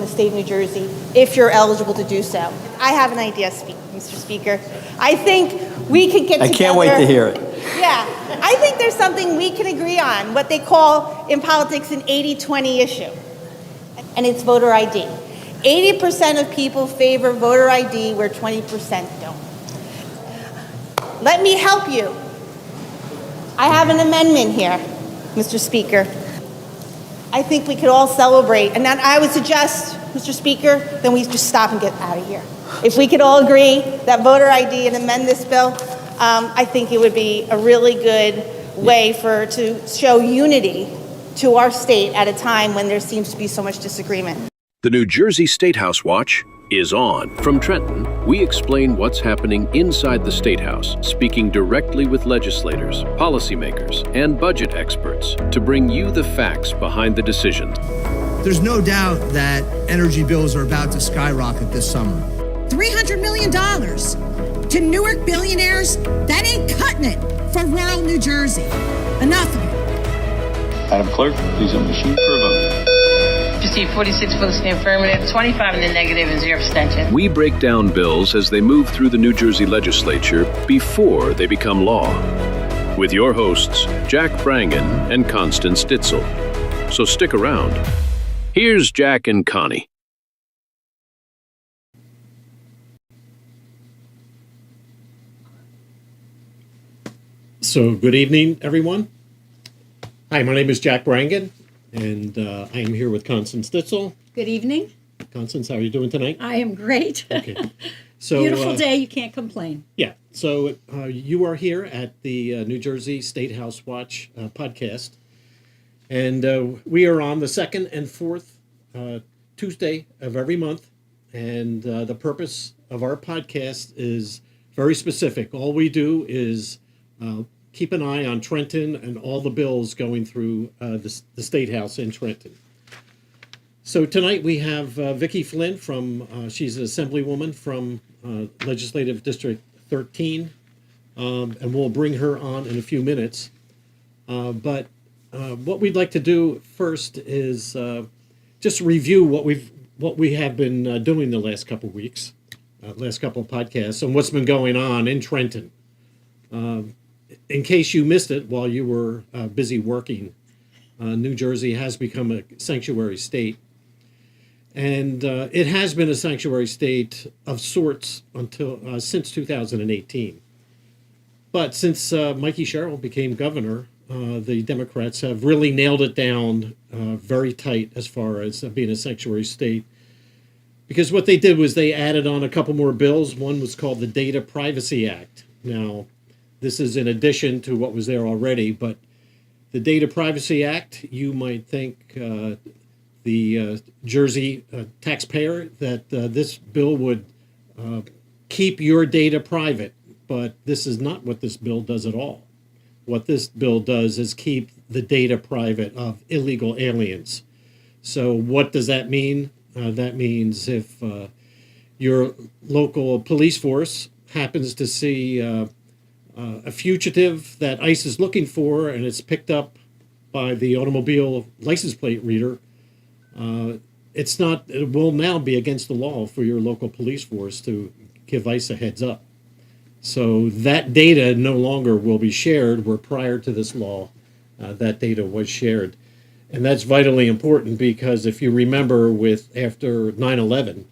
the state of New Jersey if you're eligible to do so. I have an idea, Mr. Speaker. I think we could get together. I can't wait to hear it. Yeah, I think there's something we can agree on, what they call in politics an 80-20 issue, and it's voter ID. 80% of people favor voter ID where 20% don't. Let me help you. I have an amendment here, Mr. Speaker. I think we could all celebrate, and then I would suggest, Mr. Speaker, then we just stop and get out of here. If we could all agree that voter ID and amend this bill, I think it would be a really good way to show unity to our state at a time when there seems to be so much disagreement. The New Jersey Statehouse Watch is on. From Trenton, we explain what's happening inside the Statehouse, speaking directly with legislators, policymakers, and budget experts to bring you the facts behind the decisions. There's no doubt that energy bills are about to skyrocket this summer. $300 million to Newark billionaires, that ain't cutting it for rural New Jersey. Enough of it. Madam Clerk, please on the machine for a vote. Received 46 votes in the affirmative, 25 in the negative, and 0 abstention. We break down bills as they move through the New Jersey legislature before they become law. With your hosts, Jack Brangan and Constance Ditzel. So stick around. Here's Jack and Connie. So good evening, everyone. Hi, my name is Jack Brangan, and I am here with Constance Ditzel. Good evening. Constance, how are you doing tonight? I am great. Okay. So, beautiful day, you can't complain. Yeah, so you are here at the New Jersey Statehouse Watch podcast, and we are on the second and fourth Tuesday of every month, and the purpose of our podcast is very specific. All we do is keep an eye on Trenton and all the bills going through the State House in Trenton. So tonight we have Vicky Flynn from, she's an assemblywoman from Legislative District 13, and we'll bring her on in a few minutes. But what we'd like to do first is just review what we have been doing the last couple of weeks, last couple of podcasts, and what's been going on in Trenton. In case you missed it while you were busy working, New Jersey has become a sanctuary state. And it has been a sanctuary state of sorts until since 2018. But since Mikey Sherrill became governor, the Democrats have really nailed it down very tight as far as being a sanctuary state. Because what they did was they added on a couple more bills. One was called the Data Privacy Act. Now, this is in addition to what was there already, but the Data Privacy Act, you might think the Jersey taxpayer that this bill would keep your data private, but this is not what this bill does at all. What this bill does is keep the data private of illegal aliens. So what does that mean? That means if your local police force happens to see a fugitive that ICE is looking for, and it's picked up by the automobile license plate reader, it will now be against the law for your local police force to give ICE a heads up. So that data no longer will be shared, where prior to this law, that data was shared. And that's vitally important because if you remember after 9/11,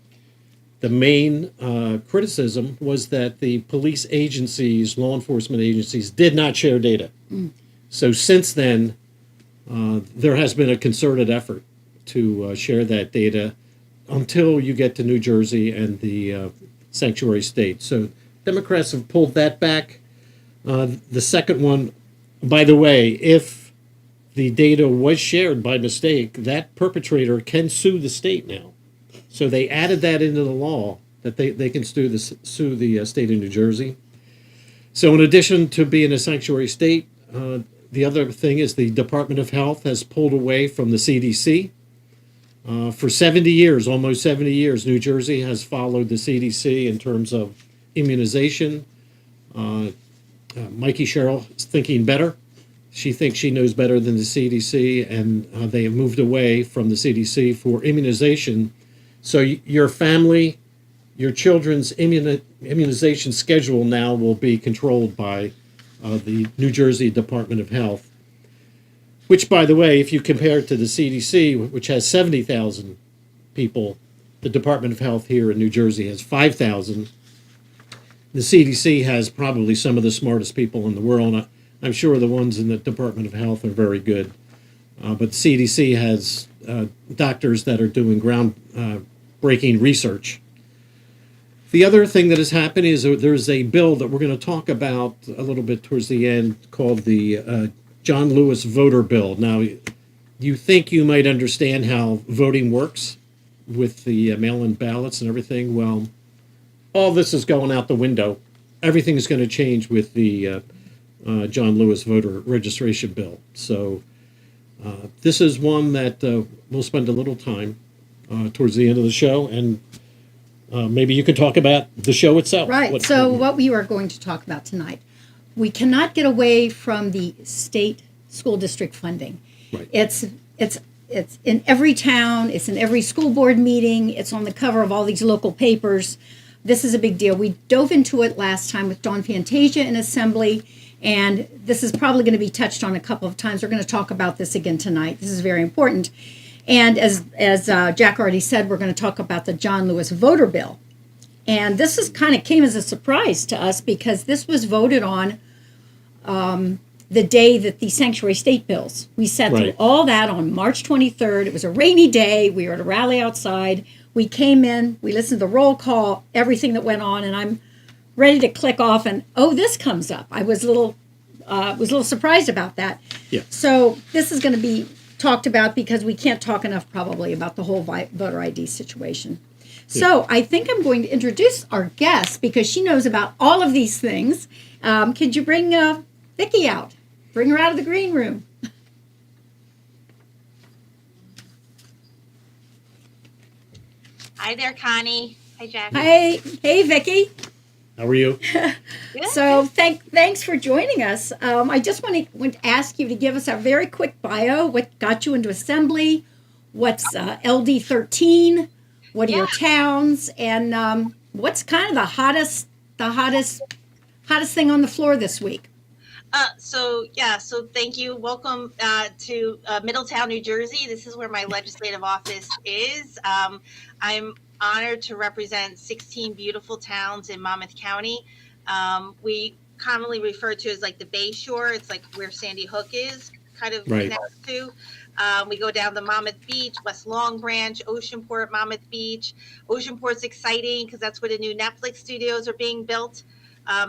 the main criticism was that the police agencies, law enforcement agencies, did not share data. So since then, there has been a concerted effort to share that data until you get to New Jersey and the sanctuary state. So Democrats have pulled that back. The second one, by the way, if the data was shared by mistake, that perpetrator can sue the state now. So they added that into the law that they can sue the state of New Jersey. So in addition to being a sanctuary state, the other thing is the Department of Health has pulled away from the CDC. For 70 years, almost 70 years, New Jersey has followed the CDC in terms of immunization. Mikey Sherrill is thinking better. She thinks she knows better than the CDC, and they have moved away from the CDC for immunization So your family, your children's immunization schedule now will be controlled by the New Jersey Department of Health, which, by the way, if you compare it to the CDC, which has 70,000 people, the Department of Health here in New Jersey has 5,000. The CDC has probably some of the smartest people in the world. I'm sure the ones in the Department of Health are very good. But the CDC has doctors that are doing groundbreaking research. The other thing that has happened is there's a bill that we're going to talk about a little bit towards the end called the John Lewis voter bill. Now, you think you might understand how voting works with the mail-in ballots and everything. Well, all this is going out the window. Everything's going to change with the John Lewis voter registration bill. So this is one that we'll spend a little time towards the end of the show, and maybe you could talk about the show itself. Right. What we are going to talk about tonight, we cannot get away from the state school district funding. Right. It's in every town. It's in every school board meeting. It's on the cover of all these local papers. This is a big deal. We dove into it last time with Dawn Fantasia in Assembly, and this is probably going to be touched on a couple of times. We're going to talk about this again tonight. This is very important. And as Jack already said, we're going to talk about the John Lewis voter bill. And this is kind of came as a surprise to us because this was voted on the day that the sanctuary state bills. We sat through all that on March 23rd. It was a rainy day. We were at a rally outside. We came in, we listened to the roll call, everything that went on, and I'm ready to click off and, this comes up. I was a little surprised about that. Yeah. So this is going to be talked about because we can't talk enough probably about the whole voter ID situation. So I think I'm going to introduce our guest because she knows about all of these things. Could you bring Vicky out? Bring her out of the green room. Hi there, Connie. Hi, Jack. Hey, Vicky. How are you? So thanks for joining us. I just want to ask you to give us a very quick bio. What got you into Assembly? What's LD 13? What are your towns? And what's kind of the hottest thing on the floor this week? So thank you. Welcome to Middletown, New Jersey. This is where my legislative office is. I'm honored to represent 16 beautiful towns in Monmouth County. We commonly refer to as like the Bay Shore. It's like where Sandy Hook is kind of connected to. We go down to Monmouth Beach, West Long Branch, Oceanport, Monmouth Beach. Oceanport's exciting because that's where the new Netflix studios are being built.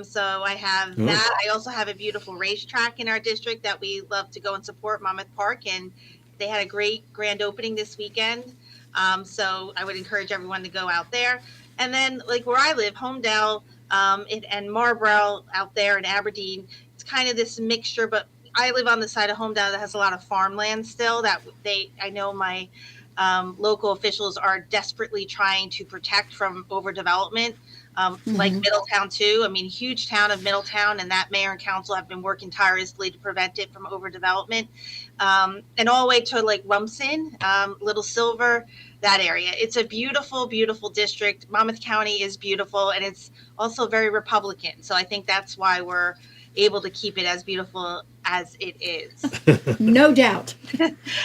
So I have that. I also have a beautiful racetrack in our district that we love to go and support, Monmouth Park, and they had a great grand opening this weekend. So I would encourage everyone to go out there. And then like where I live, Homedale and Marlborough out there in Aberdeen, it's kind of this mixture, but I live on the side of Homedale that has a lot of farmland still that I know my local officials are desperately trying to protect from overdevelopment. Like Middletown too. I mean, huge town of Middletown, and that mayor and council have been working tirelessly to prevent it from overdevelopment. And all the way to like Rumson, Little Silver, that area. It's a beautiful, beautiful district. Monmouth County is beautiful, and it's also very Republican. So I think that's why we're able to keep it as beautiful as it is. No doubt.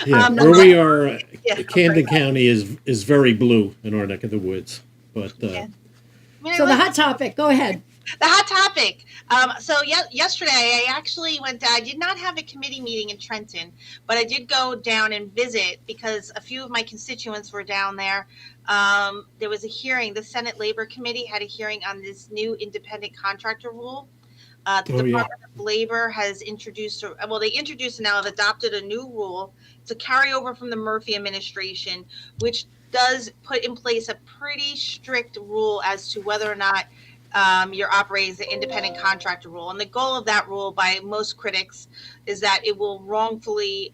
Where we are, Camden County is very blue in our neck of the woods. But so the hot topic, go ahead. The hot topic. Yesterday I actually went down. I did not have a committee meeting in Trenton, but I did go down and visit because a few of my constituents were down there. There was a hearing. The Senate Labor Committee had a hearing on this new independent contractor rule. The Department of Labor has introduced, they introduced and now have adopted a new rule. It's a carryover from the Murphy administration, which does put in place a pretty strict rule as to whether or not you're operating as an independent contractor rule. And the goal of that rule by most critics is that it will wrongfully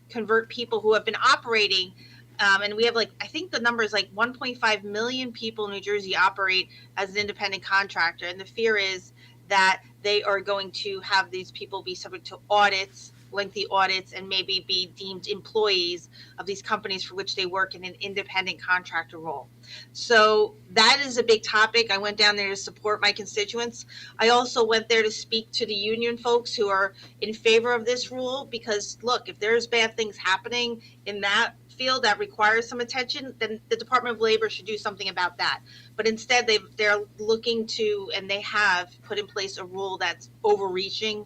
convert people who have been operating. And we have I think the number is 1.5 million people in New Jersey operate as an independent contractor. And the fear is that they are going to have these people be subject to audits lengthy audits and maybe be deemed employees of these companies for which they work in an independent contractor role. So that is a big topic. I went down there to support my constituents. I also went there to speak to the union folks who are in favor of this rule, because look, if there's bad things happening in that field that requires some attention, then the Department of Labor should do something about that. But instead, they're looking to, and they have put in place a rule that's overreaching.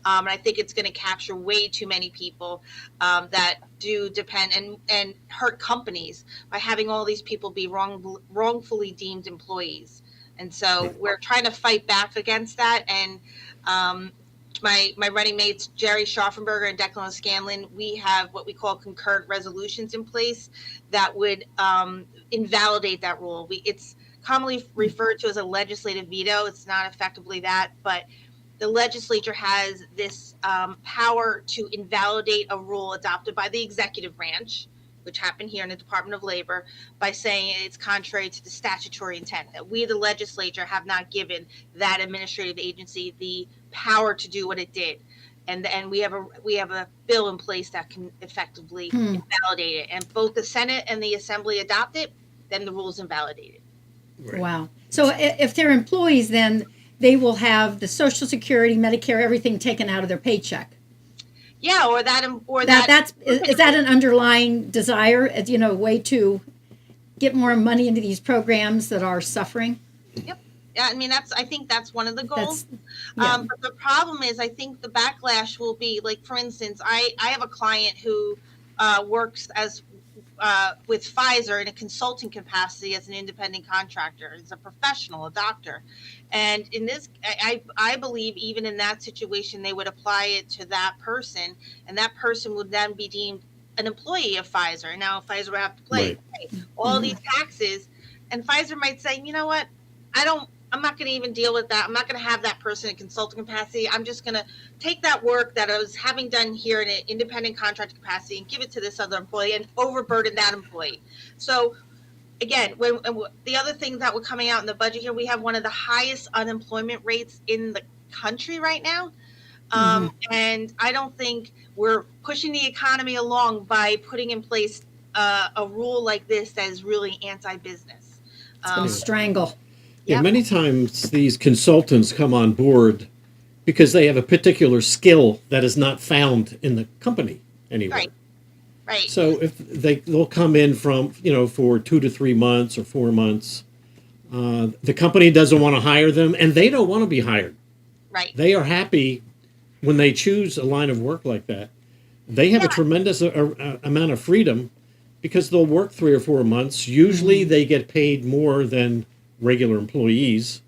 And I think it's going to capture way too many people that do depend and hurt companies by having all these people be wrongfully deemed employees. And so we're trying to fight back against that. And my running mates, Jerry Schaffenberger and Declan Scanlon, we have what we call concurrent resolutions in place that would invalidate that rule. It's commonly referred to as a legislative veto. It's not effectively that, but the legislature has this power to invalidate a rule adopted by the executive branch, which happened here in the Department of Labor, by saying it's contrary to the statutory intent, that we, the legislature, have not given that administrative agency the power to do what it did. And we have a bill in place that can effectively invalidate it. And both the Senate and the Assembly adopt it, then the rule is invalidated. Right. Wow. So if they're employees, then they will have the Social Security, Medicare, everything taken out of their paycheck. Yeah, or is that an underlying desire, as a way to get more money into these programs that are suffering? Yep. Yeah, I mean, I think that's one of the goals. Yeah. But the problem is, I think the backlash will be, like, for instance, I have a client who works as with Pfizer in a consulting capacity as an independent contractor. He's a professional, a doctor. And in this, I believe even in that situation, they would apply it to that person, and that person would then be deemed an employee of Pfizer. Now, Pfizer would have to pay all these taxes, and Pfizer might say, you know what, I'm not going to even deal with that. I'm not going to have that person in consulting capacity. I'm just going to take that work that I was having done here in an independent contractor capacity and give it to this other employee and overburden that employee. So again, the other thing that we're coming out in the budget here, we have one of the highest unemployment rates in the country right now. And I don't think we're pushing the economy along by putting in place a rule like this that is really anti-business. It's going to strangle. Yeah, many times these consultants come on board because they have a particular skill that is not found in the company anywhere. Right. So if they'll come in from, for 2 to 3 months or 4 months, the company doesn't want to hire them, and they don't want to be hired. Right. They are happy when they choose a line of work like that. They have a tremendous amount of freedom because they'll work 3 or 4 months. Usually they get paid more than regular employees.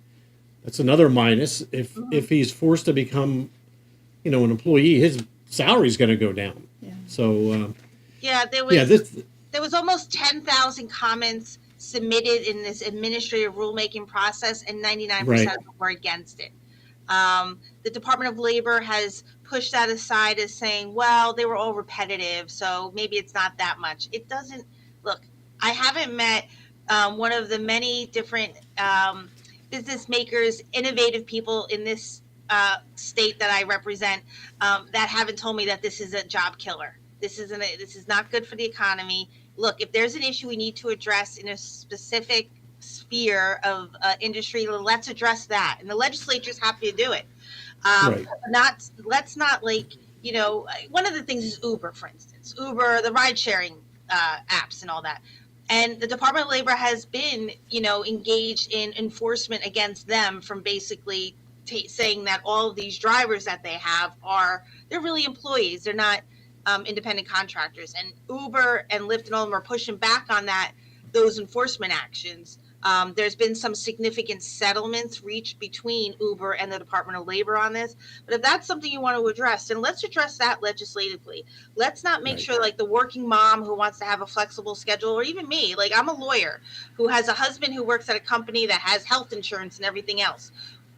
That's another minus. If he's forced to become, an employee, his salary is going to go down. Yeah. So there was almost 10,000 comments submitted in this administrative rulemaking process, and 99% of them were against it. The Department of Labor has pushed that aside as saying, well, they were all repetitive, so maybe it's not that much. It doesn't. Look, I haven't met one of the many different business makers, innovative people in this state that I represent that haven't told me that this is a job killer. This is not good for the economy. Look, if there's an issue we need to address in a specific sphere of industry, let's address that. And the legislature's happy to do it. Let's not one of the things is Uber, for instance. Uber, the ride sharing apps and all that. And the Department of Labor has been, engaged in enforcement against them from basically saying that all of these drivers that they have they're really employees. They're not independent contractors. And Uber and Lyft and all of them are pushing back on those enforcement actions. There's been some significant settlements reached between Uber and the Department of Labor on this. But if that's something you want to address, then let's address that legislatively. Let's not make sure like the working mom who wants to have a flexible schedule, or even me, like I'm a lawyer who has a husband who works at a company that has health insurance and everything else.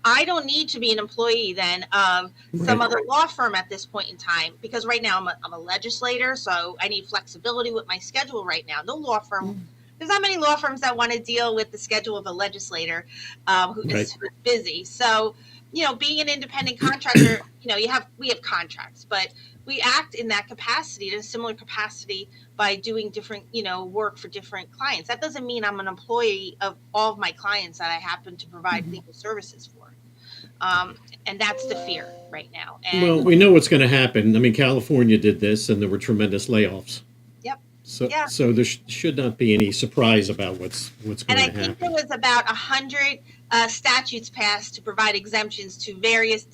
I don't need to be an employee then of some other law firm at this point in time, because right now I'm a legislator, so I need flexibility with my schedule right now. No law firm. There's not many law firms that want to deal with the schedule of a legislator who is busy. So, being an independent contractor, we have contracts, but we act in that capacity, in a similar capacity, by doing different, work for different clients. That doesn't mean I'm an employee of all of my clients that I happen to provide legal services for. And that's the fear right now. And Well, we know what's going to happen. I mean, California did this, and there were tremendous layoffs. yep. So, Yeah. so there should not be any surprise about what's going And to I happen. think there was about 100 statutes passed to provide exemptions to various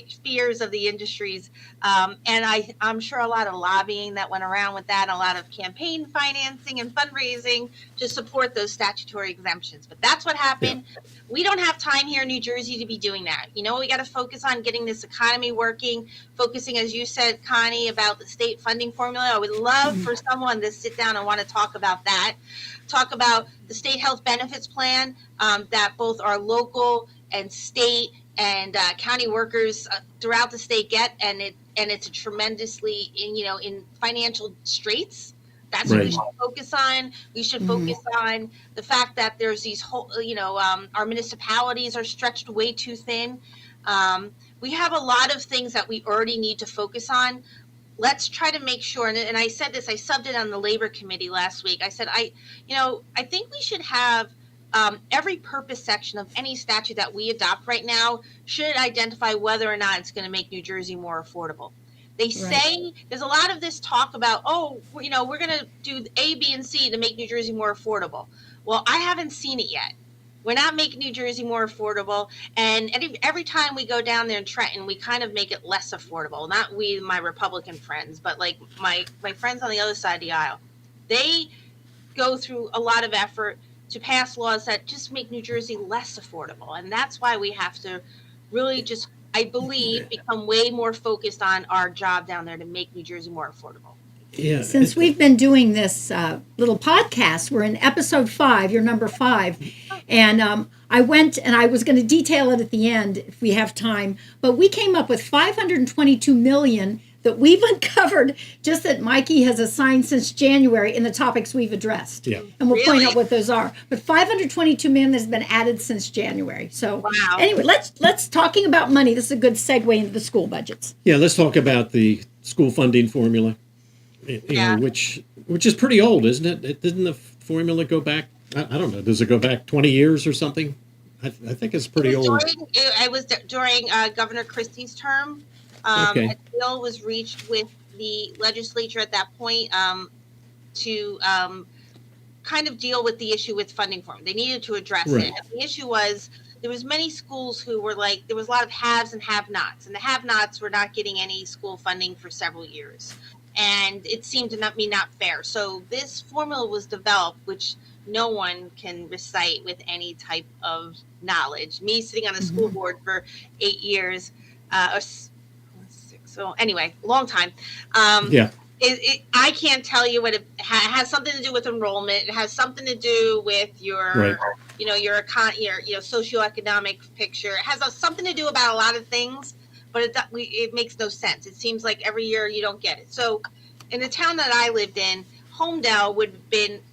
spheres of the industries. And I'm sure a lot of lobbying that went around with that, a lot of campaign financing and fundraising to support those statutory exemptions. But that's what happened. Yeah. We don't have time here in New Jersey to be doing that. We got to focus on getting this economy working, focusing, as you said, Connie, about the state funding formula. I would love for someone to sit down and want to talk about that. Talk about the state health benefits plan that both our local and state and county workers throughout the state get, and it's a tremendously in financial straits. That's what we should focus on. We should focus on the fact that there's these whole, our municipalities are stretched way too thin. We have a lot of things that we already need to focus on. Let's try to make sure, and I said this, I subbed it on the labor committee last week. I said, I think we should have every purpose section of any statute that we adopt right now should identify whether or not it's going to make New Jersey more affordable. They say there's a lot of this talk about, we're going to do A, B, and C to make New Jersey more affordable. Well, I haven't seen it yet. We're not making New Jersey more affordable. And every time we go down there in Trenton, we kind of make it less affordable. Not we, my Republican friends, but like my friends on the other side of the aisle. They go through a lot of effort to pass laws that just make New Jersey less affordable. And that's why we have to really just, I believe, become way more focused on our job down there to make New Jersey more affordable. Yeah. Since we've been doing this little podcast, we're in episode 5, you're number 5. And I went and I was going to detail it at the end if we have time. But we came up with $522 million that we've uncovered just that Mikey has assigned since January in the topics we've addressed. Yeah. And we'll point out what those are. But $522 million has been added since January. So anyway, let's talking about money. This is a good segue into the school budgets. Yeah, let's talk about the school funding formula, which is pretty old, isn't it? Didn't the formula go back? I don't know. Does it go back 20 years or something? I think it's pretty old. It was during Governor Christie's term. A deal was reached with the legislature at that point to kind of deal with the issue with funding formula. They needed to address it. And the issue was there was many schools who were there was a lot of haves and have-nots, and the have-nots were not getting any school funding for several years. And it seemed to not be not fair. So this formula was developed, which no one can recite with any type of knowledge. Me sitting on a school board for 8 years, so anyway, long time. I can't tell you what it has something to do with enrollment. It has something to do with your, your socioeconomic picture. It has something to do about a lot of things, but it makes no sense. It seems like every year you don't get it. So in the town that I lived in, Homedale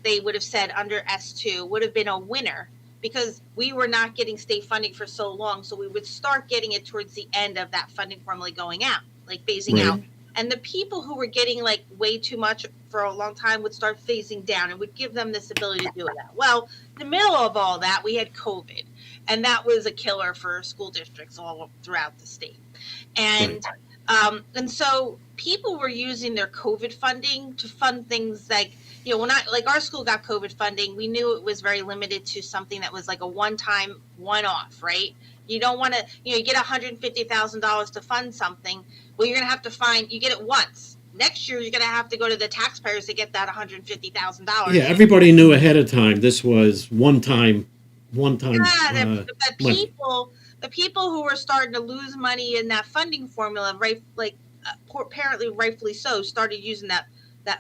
they would have said under S2 would have been a winner because we were not getting state funding for so long. So we would start getting it towards the end of that funding formula going out, like phasing out. And the people who were getting way too much for a long time would start phasing down and would give them this ability to do that. Well, in the middle of all that, we had COVID, and that was a killer for school districts all throughout the state. And so people were using their COVID funding to fund things our school got COVID funding. We knew it was very limited to something that was like a one-time, one-off, right? You don't want to, you get $150,000 to fund something. Well, you're going to have to you get it once. Next year, you're going to have to go to the taxpayers to get that $150,000. Yeah, everybody knew ahead of time this was one time. Yeah, the people who were starting to lose money in that funding formula, apparently rightfully so, started using that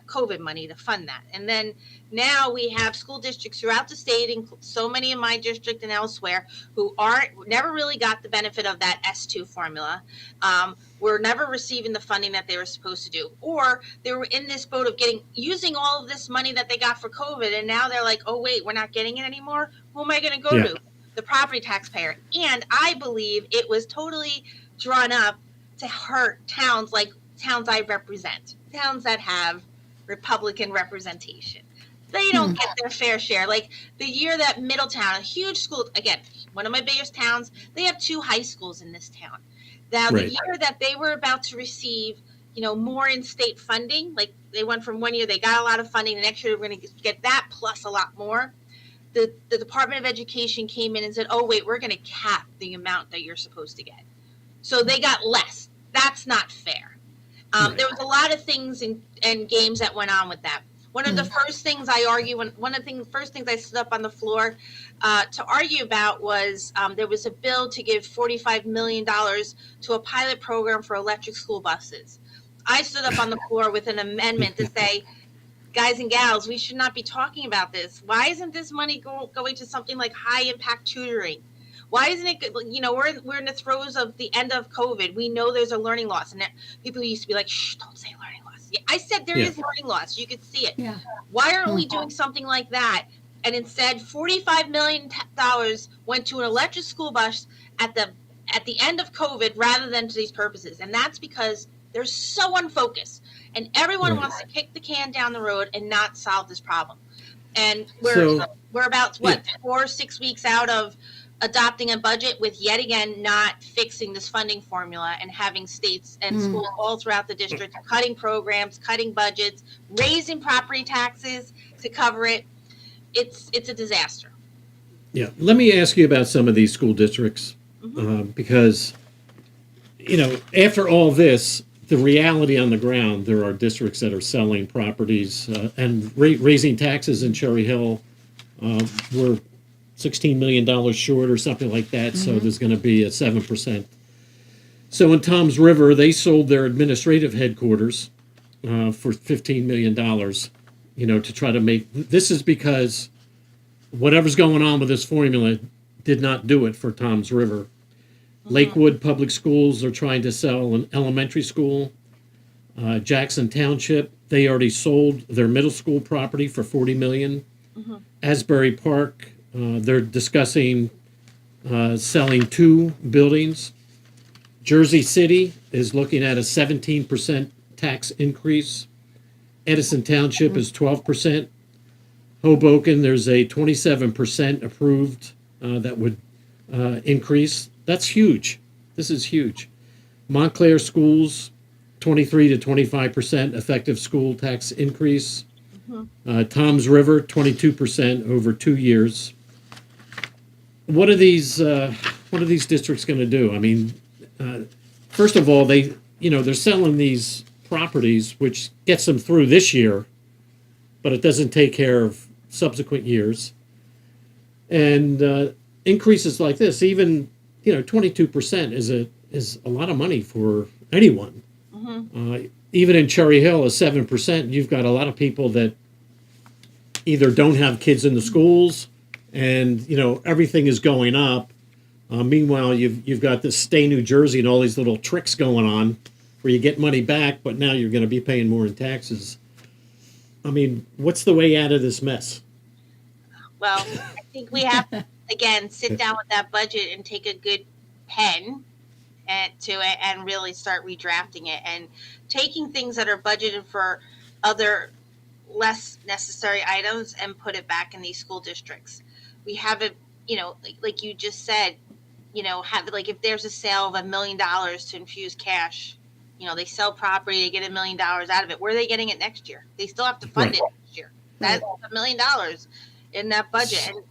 COVID money to fund that. And then now we have school districts throughout the state, and so many in my district and elsewhere, who never really got the benefit of that S2 formula. Were never receiving the funding that they were supposed to do, or they were in this boat of using all of this money that they got for COVID, and now they're like, oh wait, we're not getting it anymore. Who am I going to go to? The property taxpayer. And I believe it was totally drawn up to hurt towns like towns I represent, towns that have Republican representation. They don't get their fair share. Like the year that Middletown, a huge school, again, one of my biggest towns, they have 2 high schools in this town. Now, the year that they were about to receive, more in state funding, like they went from one year, they got a lot of funding, the next year we're going to get that plus a lot more. The Department of Education came in and said, oh, wait, we're going to cap the amount that you're supposed to get. So they got less. That's not fair. There was a lot of things and games that went on with that. One of the first things I argue, first things I stood up on the floor to argue about was there was a bill to give $45 million to a pilot program for electric school buses. I stood up on the floor with an amendment to say, guys and gals, we should not be talking about this. Why isn't this money going to something like high impact tutoring? Why isn't it, we're in the throes of the end of COVID. We know there's a learning loss. And people used to be like, shh, don't say learning loss. Yeah, I said there is learning loss. You could see it. Yeah. Why aren't we doing something like that? And instead, $45 million went to an electric school bus at the end of COVID rather than to these purposes. And that's because they're so unfocused. And everyone wants to kick the can down the road and not solve this problem. And we're about, 4 or 6 weeks out of adopting a budget with yet again not fixing this funding formula and having states and schools all throughout the district cutting programs, cutting budgets, raising property taxes to cover it. It's a disaster. Yeah, let me ask you about some of these school districts because, after all this, the reality on the ground, there are districts that are selling properties and raising taxes in Cherry Hill. We're $16 million short or something like that, so there's going to be a 7%. So in Toms River, they sold their administrative headquarters for $15 million, to try to make... This is because whatever's going on with this formula did not do it for Toms River. Lakewood Public Schools are trying to sell an elementary school. Jackson Township, they already sold their middle school property for $40 million. Asbury Park, they're discussing selling 2 buildings. Jersey City is looking at a 17% tax increase. Edison Township is 12%. Hoboken, there's a 27% approved that would increase. That's huge. This is huge. Montclair Schools, 23 to 25% effective school tax increase. Toms River, 22% over 2 years. What are these districts going to do? I mean, first of all, they're selling these properties, which gets them through this year, but it doesn't take care of subsequent years. And increases like this, even 22% is a lot of money for anyone. Even in Cherry Hill, a 7%, you've got a lot of people that either don't have kids in the schools, and everything is going up. Meanwhile, you've got this Stay New Jersey and all these little tricks going on, where you get money back, but now you're going to be paying more in taxes. I mean, what's the way out of this mess? Well, I think we have to, again, sit down with that budget and take a good pen to it and really start redrafting it and taking things that are budgeted for other less necessary items and put it back in these school districts. We have it, like you just said, have like if there's a sale of $1 million to infuse cash, they sell property, they get $1 million out of it. Where are they getting it next year? They still have to fund it next year. That's $1 million in that budget. And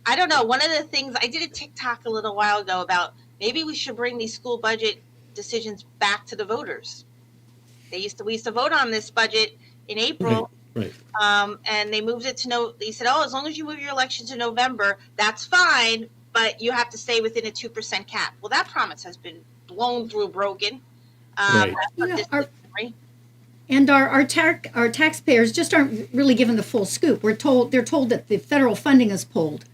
I don't know. One of the things I did a TikTok a little while ago about maybe we should bring these school budget decisions back to the voters. We used to vote on this budget in April. Right. And they moved it to they said, as long as you move your election to November, that's fine, but you have to stay within a 2% cap. Well, that promise has been blown through broken. And our taxpayers just aren't really given the full scoop. They're told that the federal funding is pulled,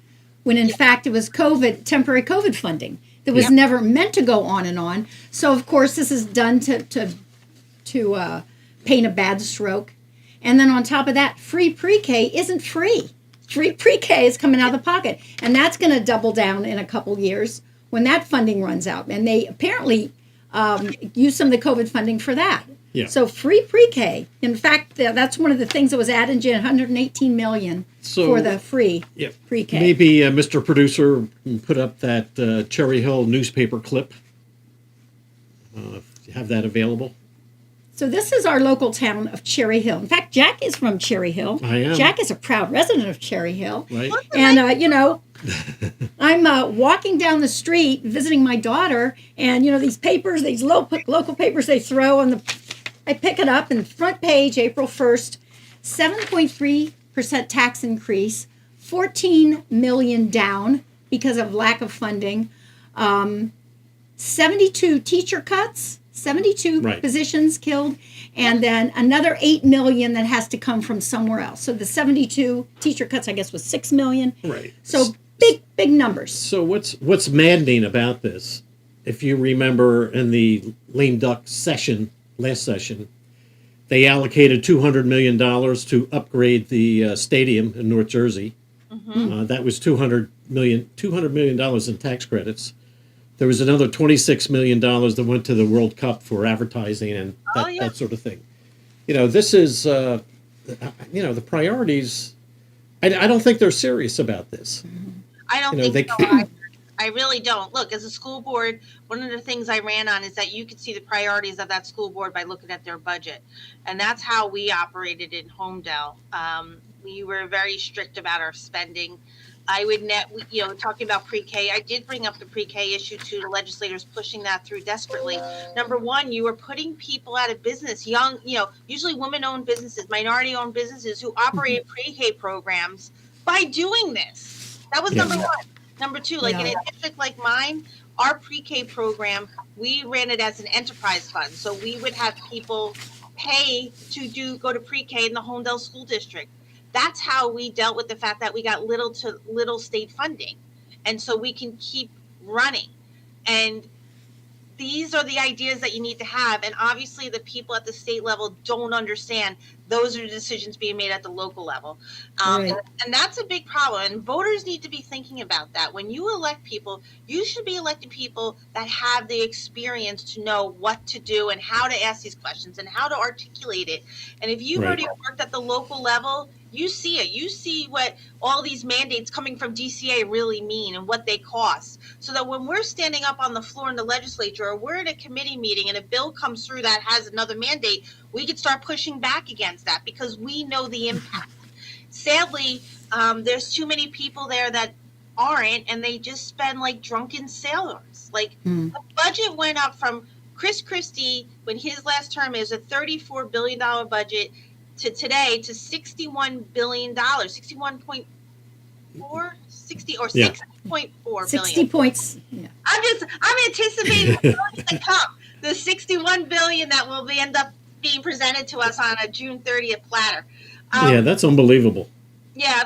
when in fact it was temporary COVID funding that was never meant to go on and on. So of course this is done to paint a bad stroke. And then on top of that, free pre-K isn't free. Free pre-K is coming out of the pocket, and that's going to double down in a couple years when that funding runs out. And they apparently use some of the COVID funding for that. Yeah. So free pre-K. In fact, that's one of the things that was added in 118 million for the free pre-K. Maybe Mr. Producer can put up that Cherry Hill newspaper clip. If you have that available. So this is our local town of Cherry Hill. In fact, Jack is from Cherry Hill. I am. Jack is a proud resident of Cherry Hill. Right. And, I'm walking down the street visiting my daughter, and, these papers, these local papers they throw on I pick it up, and front page, April 1st, 7.3% tax increase, 14 million down because of lack of funding, 72 teacher cuts, 72 positions killed, and then another 8 million that has to come from somewhere else. So the 72 teacher cuts, I guess, was 6 million. Right. So big numbers. So what's maddening about this, if you remember in the lame duck last session, they allocated $200 million to upgrade the stadium in North Jersey. Mm-hmm. That was $200 million in tax credits. There was another $26 million that went to the World Cup for advertising and that sort of thing. This is, the priorities. I don't think they're serious about this. I don't think so either. I really don't. Look, as a school board, one of the things I ran on is that you could see the priorities of that school board by looking at their budget. And that's how we operated in Homedale. We were very strict about our spending. I would talking about pre-K, I did bring up the pre-K issue to the legislators pushing that through desperately. Number one, you are putting people out of business, young, usually women-owned businesses, minority-owned businesses who operate pre-K programs by doing this. That was number one. Number two, in a district like mine, our pre-K program, we ran it as an enterprise fund. So we would have people pay to go to pre-K in the Homedale School District. That's how we dealt with the fact that we got little to little state funding. And so we can keep running. And these are the ideas that you need to have. And obviously the people at the state level don't understand those are decisions being made at the local level. And that's a big problem. And voters need to be thinking about that. When you elect people, you should be electing people that have the experience to know what to do and how to ask these questions and how to articulate it. And if you've already worked at the local level, you see it. You see what all these mandates coming from DCA really mean and what they cost. So that when we're standing up on the floor in the legislature or we're at a committee meeting and a bill comes through that has another mandate, we could start pushing back against that because we know the impact. Sadly, there's too many people there that aren't, and they just spend like drunken sailors. The budget went up from Chris Christie, when his last term is a $34 billion budget, to today to $61 billion, 60.4 billion. 60 points. Yeah. I'm anticipating to come. The 61 billion that will end up being presented to us on a June 30th platter. That's unbelievable. Yeah,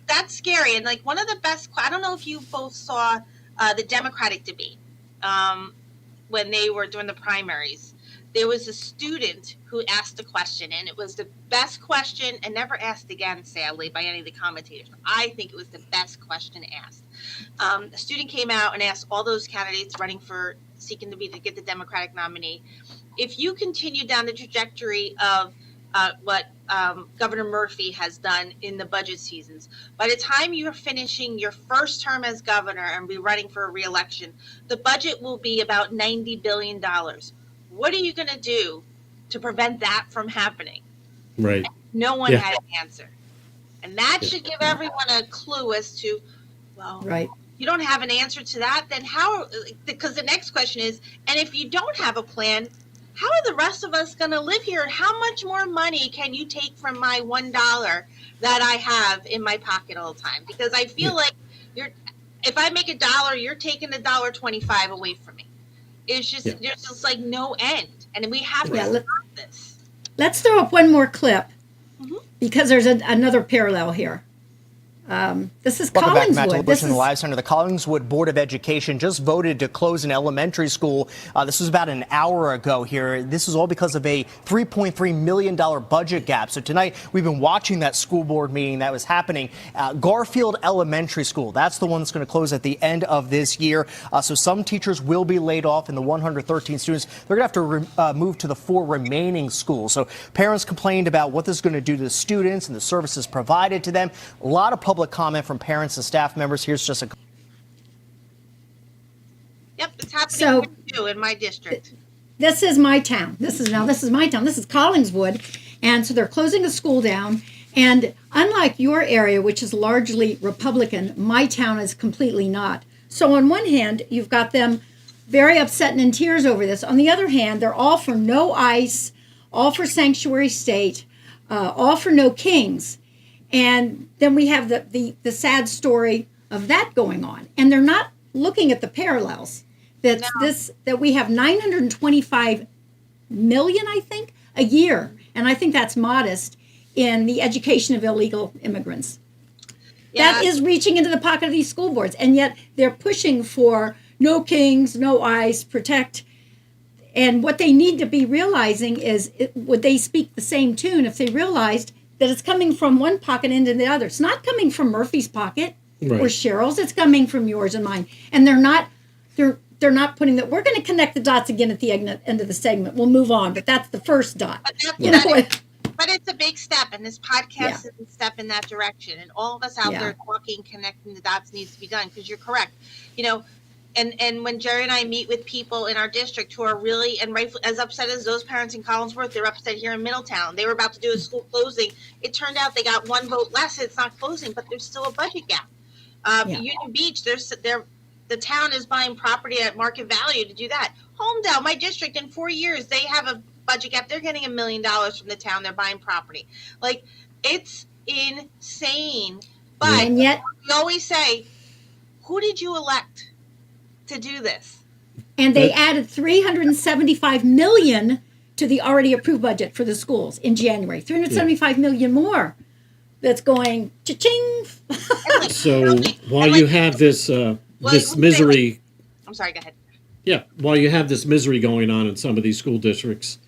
that's scary. And one of the best, I don't know if you both saw the Democratic debate when they were doing the primaries. There was a student who asked a question, and it was the best question and never asked again, sadly, by any of the commentators. I think it was the best question asked. A student came out and asked all those candidates seeking to get the Democratic nominee, if you continue down the trajectory of what Governor Murphy has done in the budget seasons, by the time you're finishing your first term as governor and be running for a re-election, the budget will be about $90 billion. What are you going to do to prevent that from happening? Right. And no one had an answer. And that should give everyone a clue as to, you don't have an answer to that, then how? Because the next question is, and if you don't have a plan, how are the rest of us going to live here? And how much more money can you take from my $1 that I have in my pocket all the time? Because I feel like if I make $1, you're taking $1.25 away from me. It's just, there's just no end. And we have to stop this. Let's throw up one more clip because there's another parallel here. This is Welcome back, Matt, to Collingswood. Bush in the Live Center. The Collingswood Board of Education just voted to close an elementary school. This was about an hour ago here. This is all because of a $3.3 million budget gap. So tonight, we've been watching that school board meeting that was happening. Garfield Elementary School, that's the one that's going to close at the end of this year. So some teachers will be laid off, and the 113 students, they're going to have to move to the 4 remaining schools. So parents complained about what this is going to do to the students and the services provided to them. A lot of public comment from parents and staff members. Here's just a. Yep, it's happening too in my district. This is my town. This is my town. This is Collingswood. And so they're closing a school down. And unlike your area, which is largely Republican, my town is completely not. So on one hand, you've got them very upset and in tears over this. On the other hand, they're all for no ICE, all for sanctuary state, all for no kings. And then we have the sad story of that going on. And they're not looking at the parallels. That we have 925 million, I think, a year. And I think that's modest in the education of illegal immigrants. Yeah. That is reaching into the pocket of these school boards. And yet they're pushing for no kings, no ICE, protect. And what they need to be realizing is, would they speak the same tune if they realized that it's coming from one pocket into the other? It's not coming from Murphy's pocket or Cheryl's. It's coming from yours and mine. And they're not putting that. We're going to connect the dots again at the end of the segment. We'll move on, but that's the first dot. But it's a big step, and this podcast is a step in that direction. And all of us out there talking, connecting the dots needs to be done, because you're correct. And when Jerry and I meet with people in our district who are really, and rightfully, as upset as those parents in Collingsworth, they're upset here in Middletown. They were about to do a school closing. It turned out they got one vote less. It's not closing, but there's still a budget gap. Union Beach, the town is buying property at market value to do that. Homedale, my district, in 4 years, they have a budget gap. They're getting $1 million from the town. They're buying property. Like, it's insane. But and yet, we always say, who did you elect to do this? And they added $375 million to the already approved budget for the schools in January. $375 million more. That's going cha-ching. So while you have this this misery, I'm sorry. Go ahead. Yeah, while you have this misery going on in some of these school districts,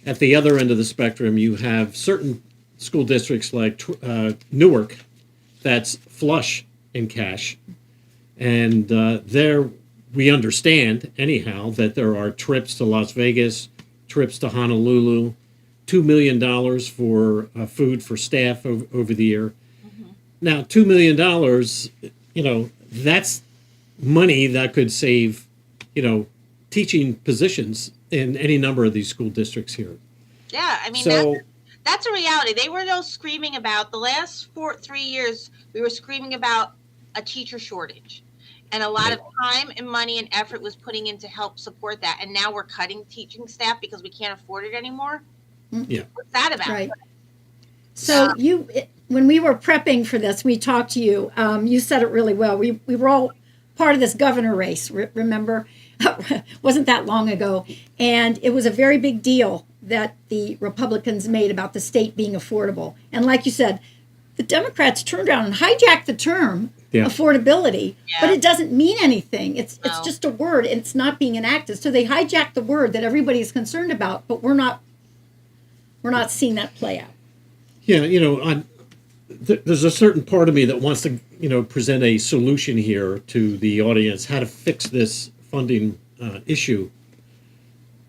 at the other end of the spectrum, you have certain school districts like Newark that's flush in cash, and there we understand anyhow that there are trips to Las Vegas, trips to Honolulu, $2 million for food for staff over the year. Mm-hmm. Now, $2 million, that's money that could save, teaching positions in any number of these school districts here. Yeah, I mean, that's a reality. They were screaming about the last 3 years. We were screaming about a teacher shortage, and a lot of time and money and effort was putting in to help support that. And now we're cutting teaching staff because we can't afford it anymore. Yeah, what's that about? Right. So when we were prepping for this, we talked to you. You said it really well. We were all part of this governor race. Remember, wasn't that long ago, and it was a very big deal that the Republicans made about the state being affordable. And like you said, the Democrats turned around and hijacked the term affordability, but it doesn't mean anything. It's just a word, and it's not being enacted. So they hijacked the word that everybody is concerned about, but we're not seeing that play out. Yeah, there's a certain part of me that wants to, present a solution here to the audience, how to fix this funding issue.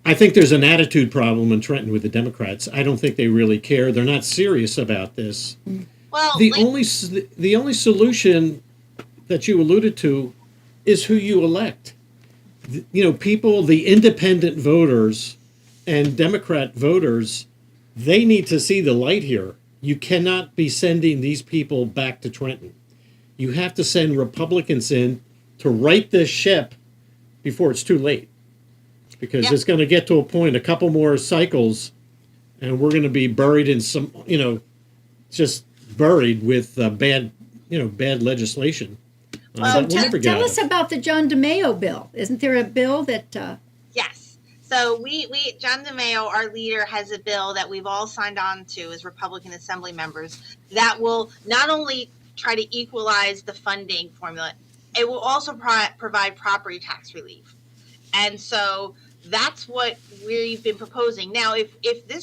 I think there's an attitude problem in Trenton with the Democrats. I don't think they really care. They're not serious about this. Well, the only solution that you alluded to is who you elect. People, the independent voters and Democrat voters, they need to see the light here. You cannot be sending these people back to Trenton. You have to send Republicans in to right this ship before it's too late. Because it's going to get to a point, a couple more cycles, and we're going to be buried in some, just buried with bad legislation. So tell us about the John DeMaio bill. Isn't there a bill that... Yes. So John DeMaio, our leader, has a bill that we've all signed on to as Republican Assembly members that will not only try to equalize the funding formula. It will also provide property tax relief. And so that's what we've been proposing. Now, if the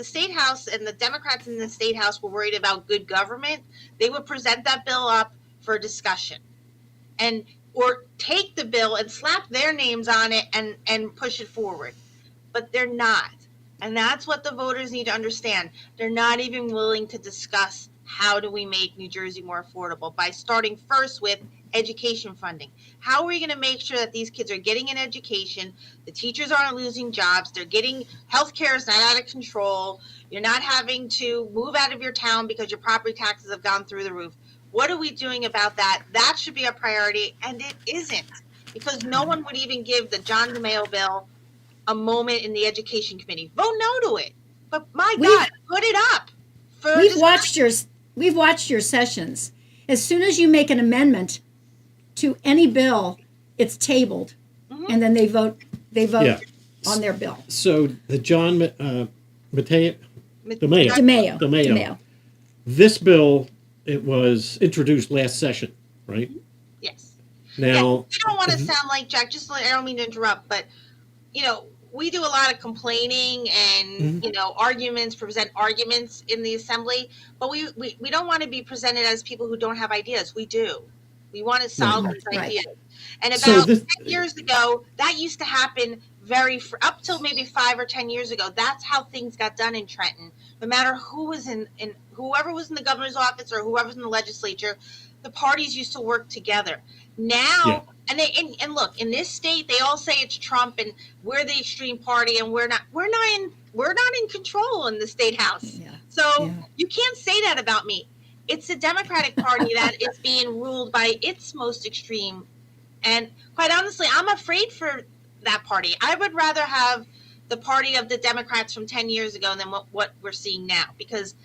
State House and the Democrats in the State House were worried about good government, they would present that bill up for discussion, or take the bill and slap their names on it and push it forward. But they're not. And that's what the voters need to understand. They're not even willing to discuss how do we make New Jersey more affordable by starting first with education funding. How are we going to make sure that these kids are getting an education, the teachers aren't losing jobs, they're getting, healthcare is not out of control, you're not having to move out of your town because your property taxes have gone through the roof. What are we doing about that? That should be a priority, and it isn't, because no one would even give the John DeMaio bill a moment in the education committee. Vote no to it. But my God, put it up. We've watched your sessions. As soon as you make an amendment to any bill, it's tabled, and then they vote on their bill. So the John DeMaio. This bill, it was introduced last session, right? Yes. Now, I don't want to sound like Jack. I don't mean to interrupt, but we do a lot of complaining and present arguments in the assembly, but we don't want to be presented as people who don't have ideas. We do. We want to solve these ideas. And about 10 years ago, that used to happen up till maybe 5 or 10 years ago. That's how things got done in Trenton. No matter who was whoever was in the governor's office or whoever was in the legislature, the parties used to work together. Now, and look, in this state, they all say it's Trump and we're the extreme party, and we're not in control in the State House. So you can't say that about me. It's the Democratic Party that is being ruled by its most extreme. And quite honestly, I'm afraid for that party. I would rather have the party of the Democrats from 10 years ago than what we're seeing now, because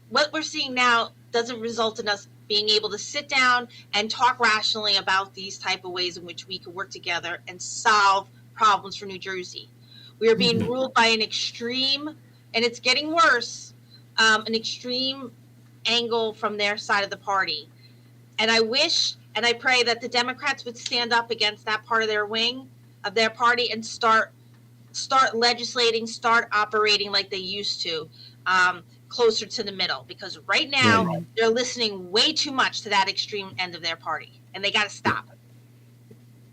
what we're seeing now doesn't result in us being able to sit down and talk rationally about these type of ways in which we could work together and solve problems for New Jersey. We are being ruled by an extreme, and it's getting worse, an extreme angle from their side of the party. And I wish and I pray that the Democrats would stand up against that part of their wing of their party and start legislating, start operating like they used to, closer to the middle, because right now they're listening way too much to that extreme end of their party, and they got to stop.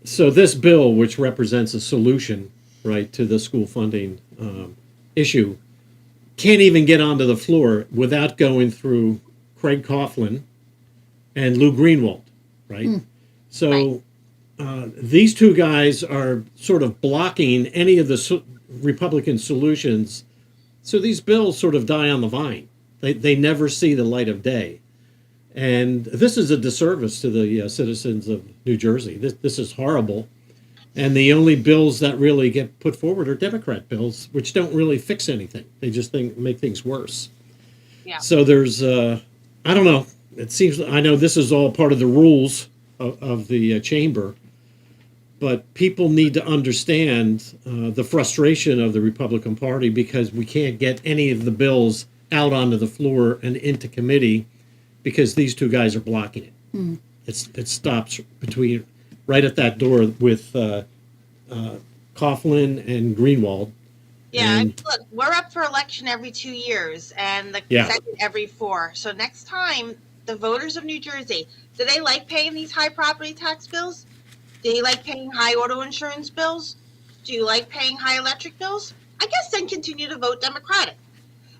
So this bill, which represents a solution, right, to the school funding issue, can't even get onto the floor without going through Craig Coughlin and Lou Greenwald, right? So these two guys are sort of blocking any of the Republican solutions. So these bills sort of die on the vine. They never see the light of day. And this is a disservice to the citizens of New Jersey. This is horrible. And the only bills that really get put forward are Democrat bills, which don't really fix anything. They just make things worse. Yeah. So there's, I don't know. It seems, I know this is all part of the rules of the chamber, but people need to understand the frustration of the Republican Party, because we can't get any of the bills out onto the floor and into committee because these two guys are blocking it. It stops right at that door with Coughlin and Greenwald. Yeah, look, we're up for election every 2 years and the second every 4. So next time, the voters of New Jersey, do they like paying these high property tax bills? Do you like paying high auto insurance bills? Do you like paying high electric bills? I guess then continue to vote Democratic.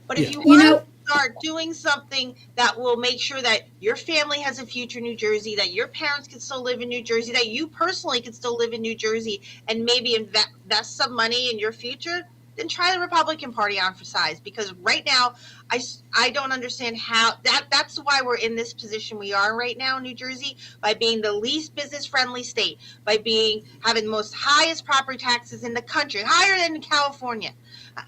But if you want to start doing something that will make sure that your family has a future in New Jersey, that your parents can still live in New Jersey, that you personally can still live in New Jersey and maybe invest some money in your future, then try the Republican Party on for size. Because right now, I don't understand how that's why we're in this position we are right now in New Jersey, by being the least business friendly state, by having the most highest property taxes in the country, higher than California.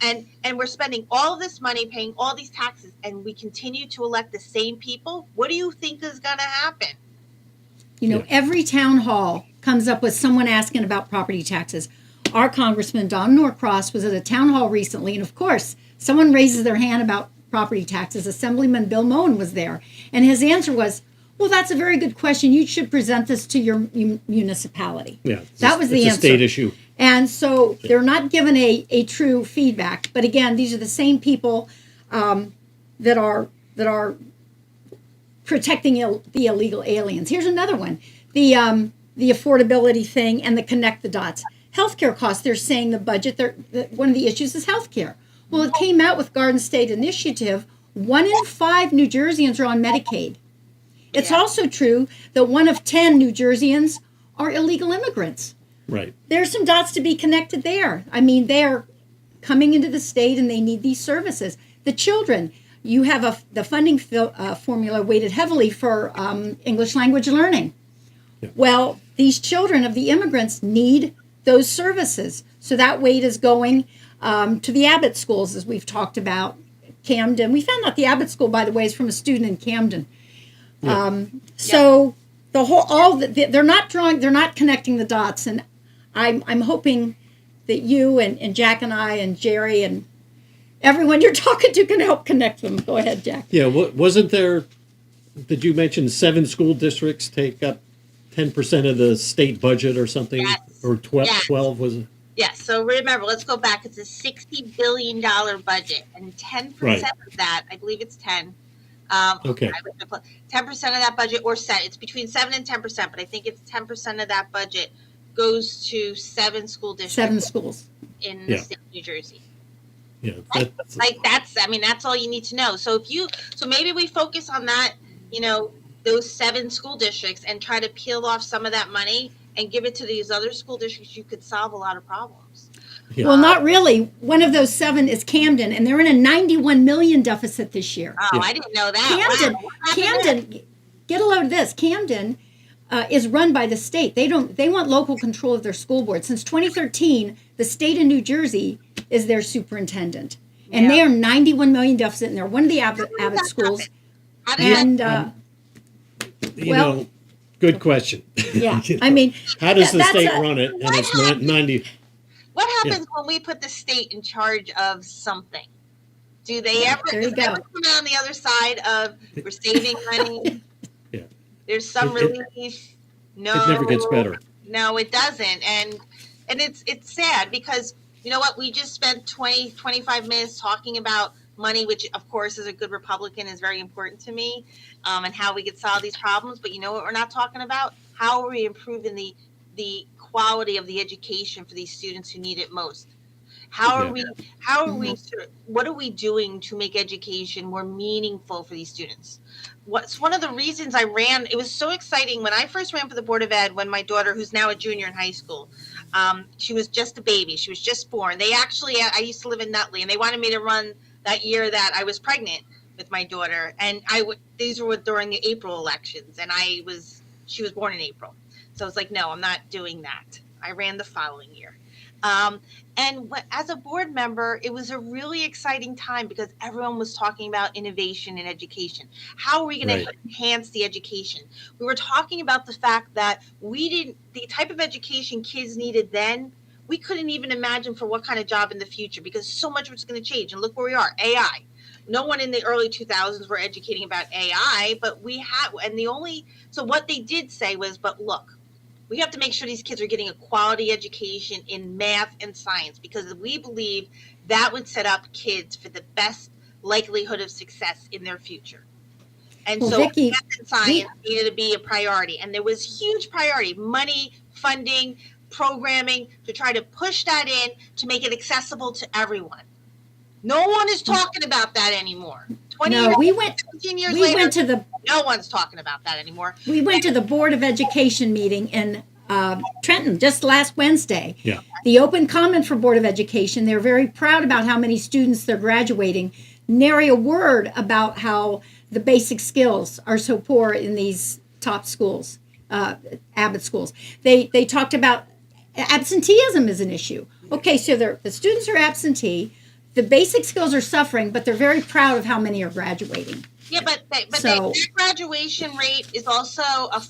And we're spending all of this money paying all these taxes, and we continue to elect the same people. What do you think is going to happen? Every town hall comes up with someone asking about property taxes. Our Congressman Don Norcross was at a town hall recently, and of course, someone raises their hand about property taxes. Assemblyman Bill Moen was there, and his answer was, well, that's a very good question. You should present this to your municipality. Yeah, that was the it's answer. a state issue. And so they're not given a true feedback. But again, these are the same people that are protecting the illegal aliens. Here's another one: the affordability thing and the connect the dots. Healthcare costs. They're saying the budget. One of the issues is healthcare. Well, it came out with Garden State Initiative. 1 in 5 New Jerseyans are on Medicaid. It's also true that 1 of 10 New Jerseyans are illegal immigrants. Right. There's some dots to be connected there. I mean, they're coming into the state and they need these services. The children, you have the funding formula weighted heavily for English language learning. Yeah. Well, these children of the immigrants need those services. So that weight is going to the Abbott schools, as we've talked about. Camden. We found out the Abbott school, by the way, is from a student in Camden. Yeah. So the whole, they're not connecting the dots, and I'm hoping that you and Jack and I and Jerry and everyone you're talking to can help connect them. Go ahead, Jack. Yeah, wasn't there? Did you mention 7 school districts take up 10% of the state budget or something, or 12? Yes. 12 was it? Yes. So remember, let's go back. It's a $60 billion budget, and 10% of that, I believe it's 10. Okay. 10% of that budget, or set. It's between 7 and 10%, but I think it's 10% of that budget goes to 7 school districts. 7 schools in the state of New Jersey. Yeah. That's all you need to know. So maybe we focus on that, those 7 school districts, and try to peel off some of that money and give it to these other school districts. You could solve a lot of problems. Yeah. Well, not really. One of those 7 is Camden, and they're in a $91 million deficit this year. Oh, I didn't know that. Camden, get a load of this. Camden is run by the state. They want local control of their school board. Since 2013, the state of New Jersey is their superintendent, and they are $91 million deficit, and they're one of the Abbott schools. And good question. Yeah, I mean, how does the state run it? And it's 90. What happens when we put the state in charge of something? Do they ever come out on the other side of we're saving money? Yeah. There's some relief. No, it never gets better. No, it doesn't. And it's sad because you know what? We just spent 25 minutes talking about money, which of course as a good Republican is very important to me, and how we could solve these problems. But you know what we're not talking about? How are we improving the quality of the education for these students who need it most? What are we doing to make education more meaningful for these students? What's one of the reasons I ran? It was so exciting when I first ran for the Board of Ed, when my daughter, who's now a junior in high school, she was just a baby. She was just born. I used to live in Nutley, and they wanted me to run that year that I was pregnant with my daughter. And these were during the April elections, and she was born in April. So I was like, no, I'm not doing that. I ran the following year. As a board member, it was a really exciting time because everyone was talking about innovation in education. How are we going to enhance the education? We were talking about the fact that the type of education kids needed then, we couldn't even imagine for what kind of job in the future, because so much was going to change. And look where we are, AI. No one in the early 2000s were educating about AI, but we had, so what they did say was, but look, we have to make sure these kids are getting a quality education in math and science, because we believe that would set up kids for the best likelihood of success in their future. And Vicky, math and science needed to be a priority. And there was huge priority, money, funding, programming, to try to push that in to make it accessible to everyone. No one is talking about that anymore. 17 years later, no one's talking about that anymore. We went to the Board of Education meeting in Trenton just last Wednesday. Yeah. The open comment for Board of Education, they're very proud about how many students they're graduating. Nary a word about how the basic skills are so poor in these top schools, Abbott schools. They talked about absenteeism as an issue. Okay, so the students are absentee. The basic skills are suffering, but they're very proud of how many are graduating. Yeah, but their graduation rate is also a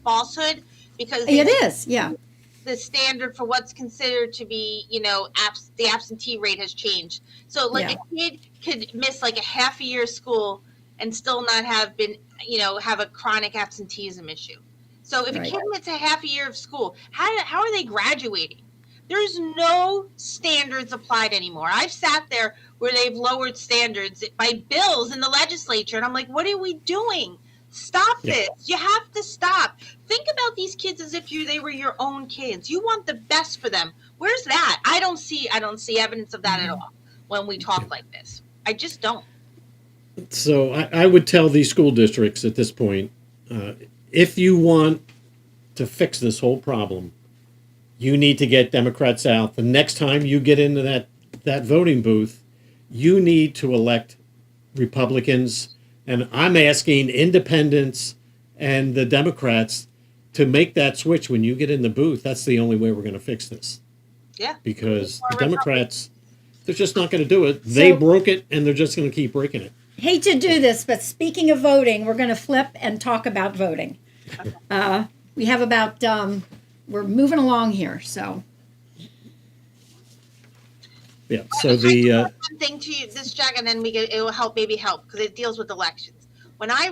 falsehood, because it is. Yeah, the standard for what's considered to be, the absentee rate has changed. So like a kid could miss like a half a year of school and still not have been, have a chronic absenteeism issue. So if a kid misses a half a year of school, how are they graduating? There's no standards applied anymore. I've sat there where they've lowered standards by bills in the legislature, and I'm like, what are we doing? Stop this. You have to stop. Think about these kids as if they were your own kids. You want the best for them. Where's that? I don't see evidence of that at all when we talk like this. I just don't. So I would tell these school districts at this point, if you want to fix this whole problem, you need to get Democrats out. The next time you get into that voting booth, you need to elect Republicans. And I'm asking independents and the Democrats to make that switch when you get in the booth. That's the only way we're going to fix this. Yeah. Because the Democrats, they're just not going to do it. They broke it, and they're just going to keep breaking it. Hate to do this, but speaking of voting, we're going to flip and talk about voting. We have about, we're moving along here, so. Yeah, so the... one thing to you, this, Jack, and then it will help, because it deals with elections. When I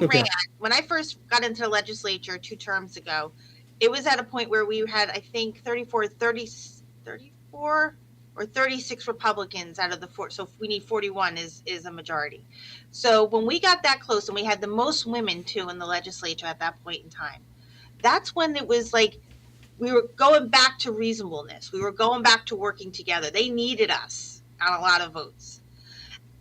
when I first got into the legislature 2 terms ago, it was at a point where we had, I think, 34 or 36 Republicans out of the 4. So we need 41 is a majority. So when we got that close, and we had the most women, too, in the legislature at that point in time, that's when it was like, we were going back to reasonableness. We were going back to working together. They needed us on a lot of votes.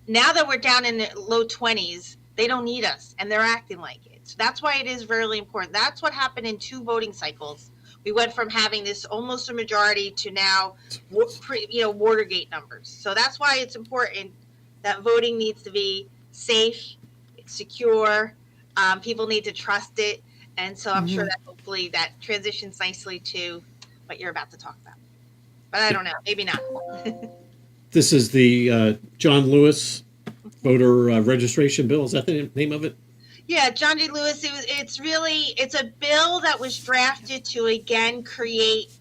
Now that we're down in the low 20s, they don't need us, and they're acting like it. So that's why it is really important. That's what happened in 2 voting cycles. We went from having this almost a majority to now, Watergate numbers. So that's why it's important that voting needs to be safe, secure. People need to trust it. And so I'm sure that hopefully that transitions nicely to what you're about to talk about. But I don't know, maybe not. This is the John Lewis voter registration bill. Is that the name of it? Yeah, John D. Lewis. It's a bill that was drafted to again create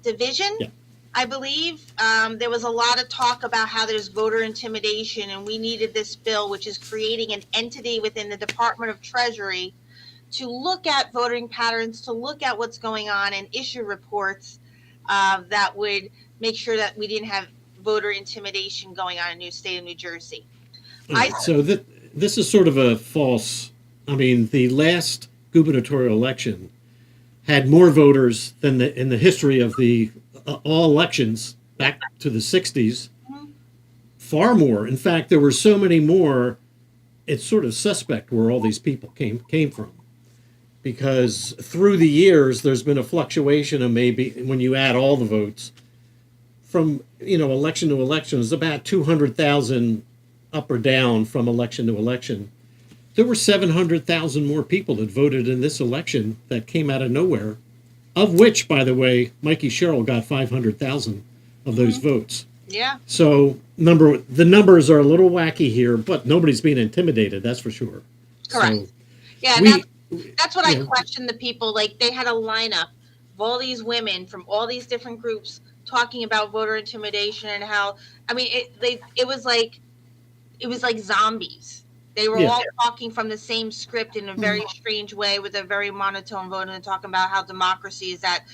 division. Yeah. I believe there was a lot of talk about how there's voter intimidation, and we needed this bill, which is creating an entity within the Department of Treasury to look at voting patterns, to look at what's going on, and issue reports that would make sure that we didn't have voter intimidation going on in the state of New Jersey. So this is sort of a false. I mean, the last gubernatorial election had more voters than in the history of the all elections back to the 60s. Mm-hmm. Far more. In fact, there were so many more. It's sort of suspect where all these people came from. Because through the years, there's been a fluctuation of maybe, when you add all the votes, from election to election, it's about 200,000 up or down from election to election. There were 700,000 more people that voted in this election that came out of nowhere, of which, by the way, Mikey Sherrill got 500,000 of those votes. Yeah. So the numbers are a little wacky here, but nobody's being intimidated, that's for sure. Correct. So yeah, that's what I questioned the people. Like, they had a lineup of all these women from all these different groups talking about voter intimidation and how, I mean, it was like zombies. They were all talking from the same script in a very strange way with a very monotone vote, and talking about how democracy is at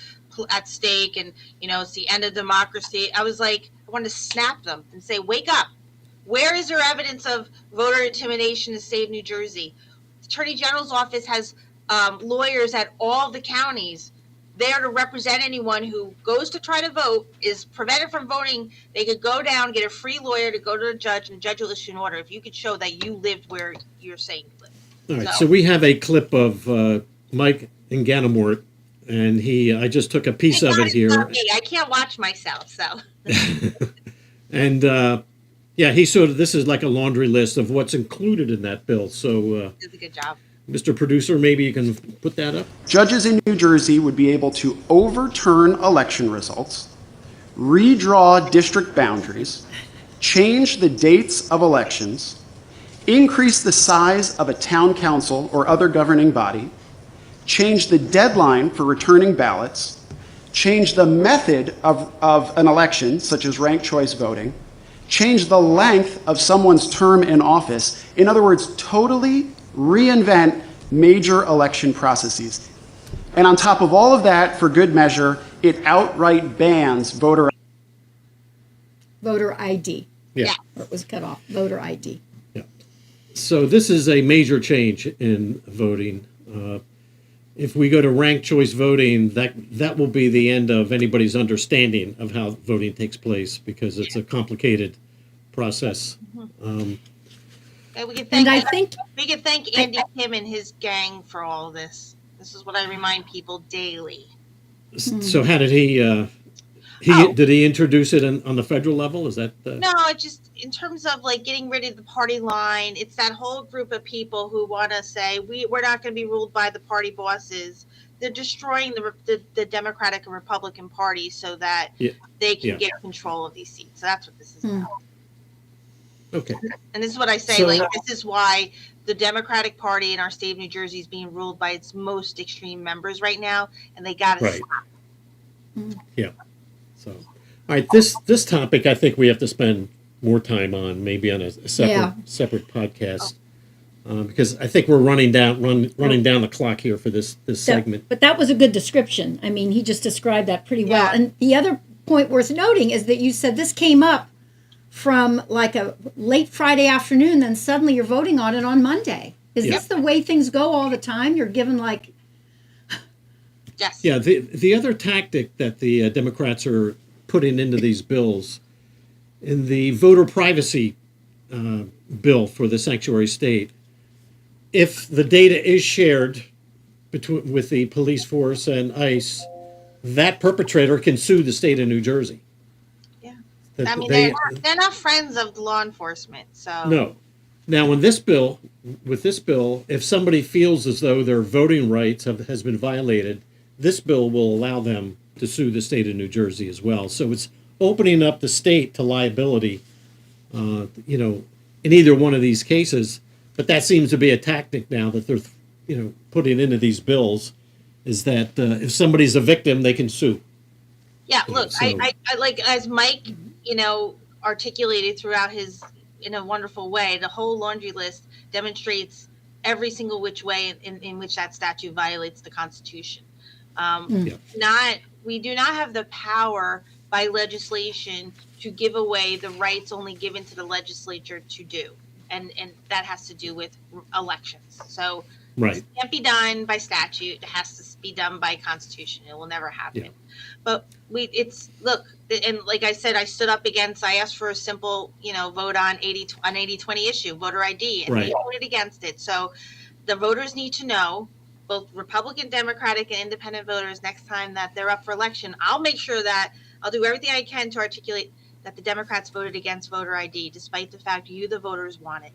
stake, and it's the end of democracy. I was like, I wanted to snap them and say, wake up. Where is there evidence of voter intimidation in the state of New Jersey? The Attorney General's office has lawyers at all the counties there to represent anyone who goes to try to vote, is prevented from voting. They could go down, get a free lawyer to go to the judge, and the judge will issue an order if you could show that you lived where you're saying you lived. All right, so we have a clip of Mike in Ganamort, and I just took a piece of it here. I can't watch myself, so. And this is like a laundry list of what's included in that bill. So does a good job. Mr. Producer, maybe you can put that up. Judges in New Jersey would be able to overturn election results, redraw district boundaries, change the dates of elections, increase the size of a town council or other governing body, change the deadline for returning ballots, change the method of an election, such as ranked choice voting, change the length of someone's term in office. In other words, totally reinvent major election processes. And on top of all of that, for good measure, it outright bans voter ID. Yeah. Or it was cut off. Voter ID. Yeah. So this is a major change in voting. If we go to ranked choice voting, that will be the end of anybody's understanding of how voting takes place, because it's a complicated process. And we can And thank Andy Kim and his gang for all of this. This is what I remind people daily. So how did he? Did he introduce it on the federal level? Is that? No, it's just in terms of like getting rid of the party line. It's that whole group of people who want to say we're not going to be ruled by the party bosses. They're destroying the Democratic and Republican Party so that they can get control of these seats. So that's what this is about. Okay. And this is what I say, this is why the Democratic Party in our state of New Jersey is being ruled by its most extreme members right now, and they got to stop. Yeah. So, all right, this topic I think we have to spend more time on, maybe on a separate podcast, because I think we're running down the clock here for this segment. But that was a good description. I mean, he just described that pretty well. And the other point worth noting is that you said this came up from like a late Friday afternoon, then suddenly you're voting on it on Monday. Is this the way things go all the time? You're given like... Yes. Yeah, the other tactic that the Democrats are putting into these bills, in the voter privacy bill for the sanctuary state, if the data is shared with the police force and ICE, that perpetrator can sue the state of New Jersey. I mean, they're not friends of law enforcement, so... No. Now, with this bill, if somebody feels as though their voting rights has been violated, this bill will allow them to sue the state of New Jersey as well. So it's opening up the state to liability, in either one of these cases. But that seems to be a tactic now that they're, putting into these bills, is that if somebody's a victim, they can sue. Yeah, look, I like, as Mike, articulated throughout in a wonderful way, the whole laundry list demonstrates every single which way in which that statute violates the Constitution. We do not have the power by legislation to give away the rights only given to the legislature to do. And that has to do with elections. So it can't be done by statute. It has to be done by Constitution. It will never happen. Yeah. But and like I said, I stood up against, I asked for a simple, vote on 80-20 issue, voter ID, and they voted against it. So the voters need to know, both Republican, Democratic, and independent voters, next time that they're up for election, I'll make sure that I'll do everything I can to articulate that the Democrats voted against voter ID, despite the fact you, the voters, want it.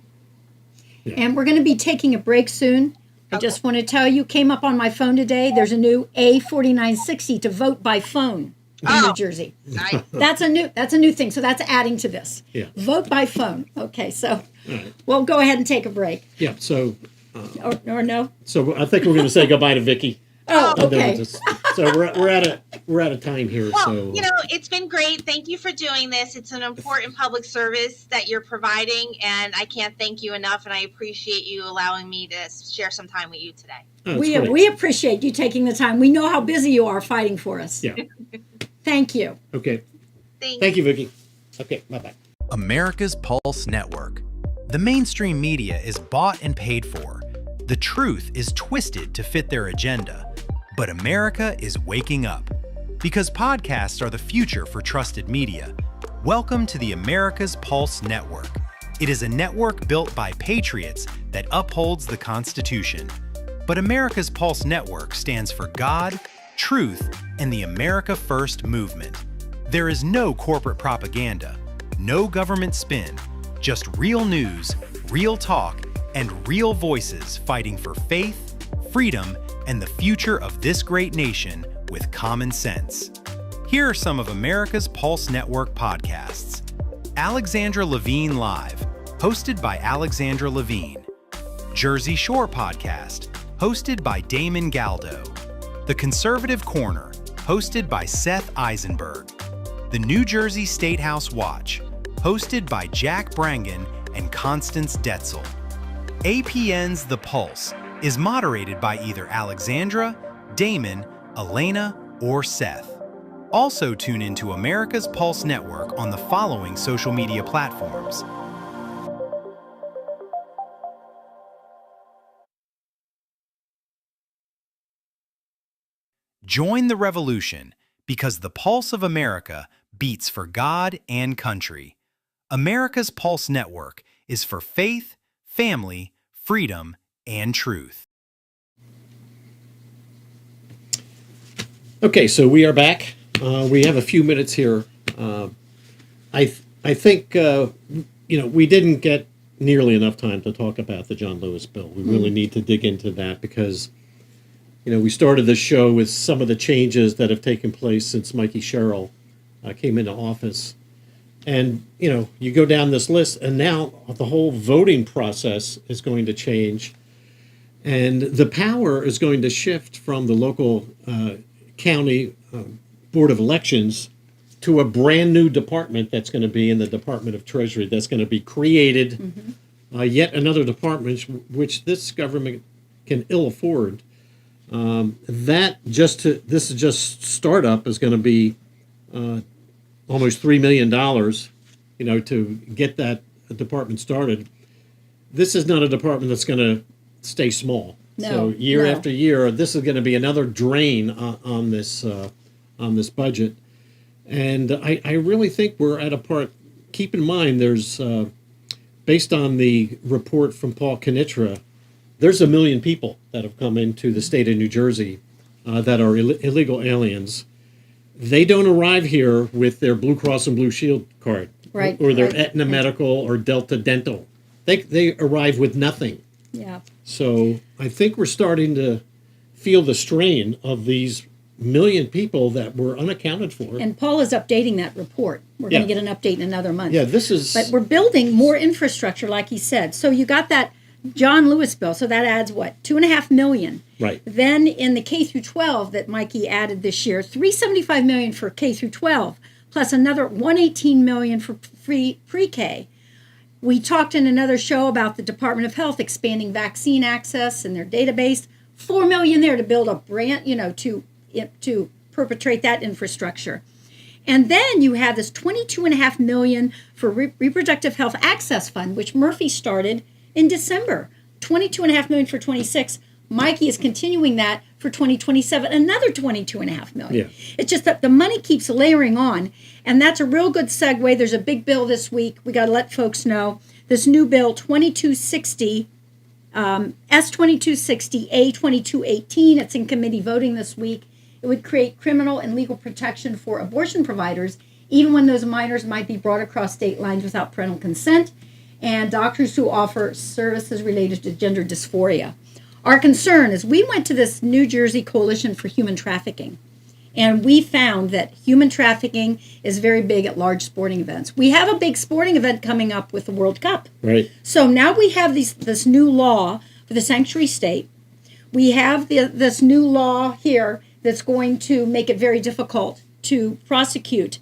Yeah. And we're going to be taking a break soon. I just want to tell you, came up on my phone today, there's a new A4960 to vote by phone in New Jersey. Nice. That's a new thing. So that's adding to this. Yeah. Vote by phone. Okay, so we'll go ahead and take a break. Yeah, so... or no? So I think we're going to say goodbye to Vicky. Oh, okay. So we're out of time here. Well, so it's been great. Thank you for doing this. It's an important public service that you're providing, and I can't thank you enough. And I appreciate you allowing me to share some time with you today. Oh, we appreciate you taking the time. We know how busy you are fighting for us. Yeah. Thank you. Okay. Thank you, Vicky. Okay. Bye-bye. America's Pulse Network. The mainstream media is bought and paid for. The truth is twisted to fit their agenda. But America is waking up. Because podcasts are the future for trusted media. Welcome to the America's Pulse Network. It is a network built by patriots that upholds the Constitution. But America's Pulse Network stands for God, truth, and the America First movement. There is no corporate propaganda, no government spin, just real news, real talk, and real voices fighting for faith, freedom, and the future of this great nation with common sense. Here are some of America's Pulse Network podcasts. Alexandra Levine Live, hosted by Alexandra Levine. Jersey Shore Podcast, hosted by Damon Galdo. The Conservative Corner, hosted by Seth Eisenberg. The New Jersey Statehouse Watch, hosted by Jack Brangan and Constance Ditzel. APN's The Pulse is moderated by either Alexandra, Damon, Elena, or Seth. Also tune into America's Pulse Network on the following social media platforms: join the revolution, because the pulse of America beats for God and country. America's Pulse Network is for faith, family, freedom, and truth. Okay, so we are back. We have a few minutes here. I think we didn't get nearly enough time to talk about the John Lewis bill. We really need to dig into that because we started the show with some of the changes that have taken place since Mikey Sherrill came into office. And, you go down this list, and now the whole voting process is going to change. And the power is going to shift from the local county Board of Elections to a brand new department that's going to be in the Department of Treasury that's going to be created, yet another department which this government can ill afford. This is just startup is going to be almost $3 million, to get that department started. This is not a department that's going to stay small. No, so year no. after year, this is going to be another drain on this budget. And I really think we're at a part. Keep in mind, there's based on the report from Paul Kinitra, there's 1 million people that have come into the state of New Jersey that are illegal aliens. They don't arrive here with their Blue Cross and Blue Shield card, Right, or their right. Aetna Medical or Delta Dental. They arrive with nothing. Yeah. So I think we're starting to feel the strain of these 1 million people that were unaccounted for. And Paul is updating that report. We're going to get an update in another month. Yeah, this is. But we're building more infrastructure, like he said. So you got that John Lewis bill. So that adds what? $2.5 million. Right. Then in the K through 12 that Mikey added this year, $375 million for K through 12, plus another $118 million for pre-K. We talked in another show about the Department of Health expanding vaccine access in their database. $4 million there to build a brand, to perpetrate that infrastructure. And then you have this $22.5 million for Reproductive Health Access Fund, which Murphy started in December. $22.5 million for 26. Mikey is continuing that for 2027, another $22.5 million. Yeah. It's just that the money keeps layering on, and that's a real good segue. There's a big bill this week. We got to let folks know. This new bill, 2260, S2260, A2218, it's in committee voting this week. It would create criminal and legal protection for abortion providers, even when those minors might be brought across state lines without parental consent, and doctors who offer services related to gender dysphoria. Our concern is we went to this New Jersey Coalition for Human Trafficking, and we found that human trafficking is very big at large sporting events. We have a big sporting event coming up with the World Cup. Right. So now we have this new law for the sanctuary state. We have this new law here that's going to make it very difficult to prosecute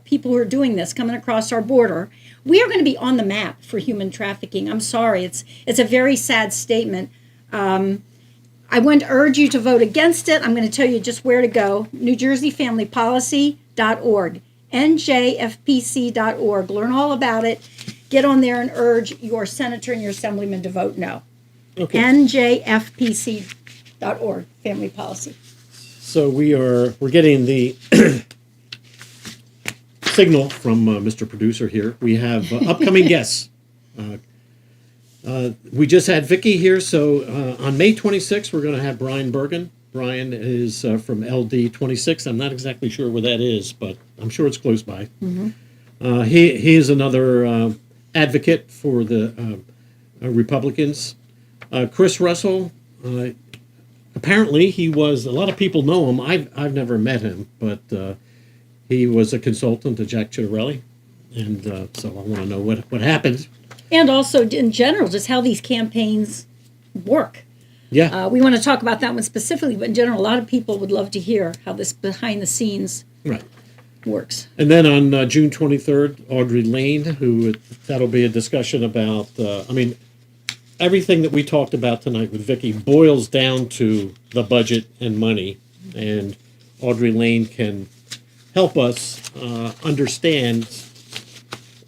people who are doing this, coming across our border. We are going to be on the map for human trafficking. I'm sorry. It's a very sad statement. I want to urge you to vote against it. I'm going to tell you just where to go. NewJerseyFamilyPolicy.org, NJFPC.org. Learn all about it. Get on there and urge your senator and your assemblyman to vote no. Okay. NJFPC.org, family policy. So we're getting the signal from Mr. Producer here. We have upcoming guests. We just had Vicky here, so on May 26th, we're going to have Brian Bergen. Brian is from LD 26. I'm not exactly sure where that is, but I'm sure it's close by. Mm-hmm. He is another advocate for the Republicans. Chris Russell, apparently he was, a lot of people know him. I've never met him, but he was a consultant to Jack Ciattarelli, and so I want to know what happened. And also, in general, just how these campaigns work. Yeah. We want to talk about that one specifically, but in general, a lot of people would love to hear how this behind the scenes Right. works. And then on June 23rd, Audrey Lane, that'll be a discussion about, everything that we talked about tonight with Vicky boils down to the budget and money. And Audrey Lane can help us understand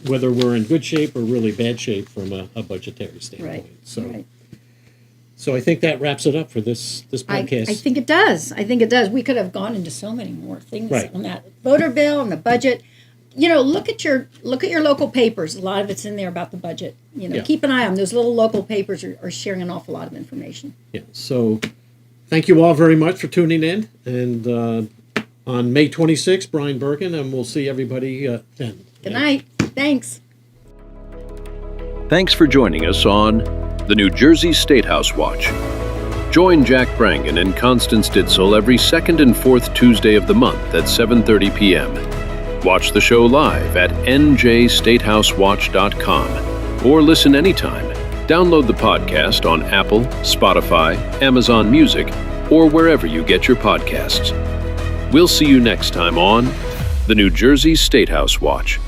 whether we're in good shape or really bad shape from a budgetary standpoint. Right. So I think that wraps it up for this podcast. I think it does. We could have gone into so many more things on that voter bill and the budget. Look at your local papers. A lot of it's in there about the budget. Keep an eye on them. Those little local papers are sharing an awful lot of information. Yeah. So thank you all very much for tuning in. And on May 26th, Brian Brangan, and we'll see everybody then. Good night. Thanks. Thanks for joining us on the New Jersey Statehouse Watch. Join Jack Brangan and Constance Ditzel every second and fourth Tuesday of the month at 7:30 p.m. Watch the show live at njstatehousewatch.com or listen anytime. Download the podcast on Apple, Spotify, Amazon Music, or wherever you get your podcasts. We'll see you next time on the New Jersey Statehouse Watch.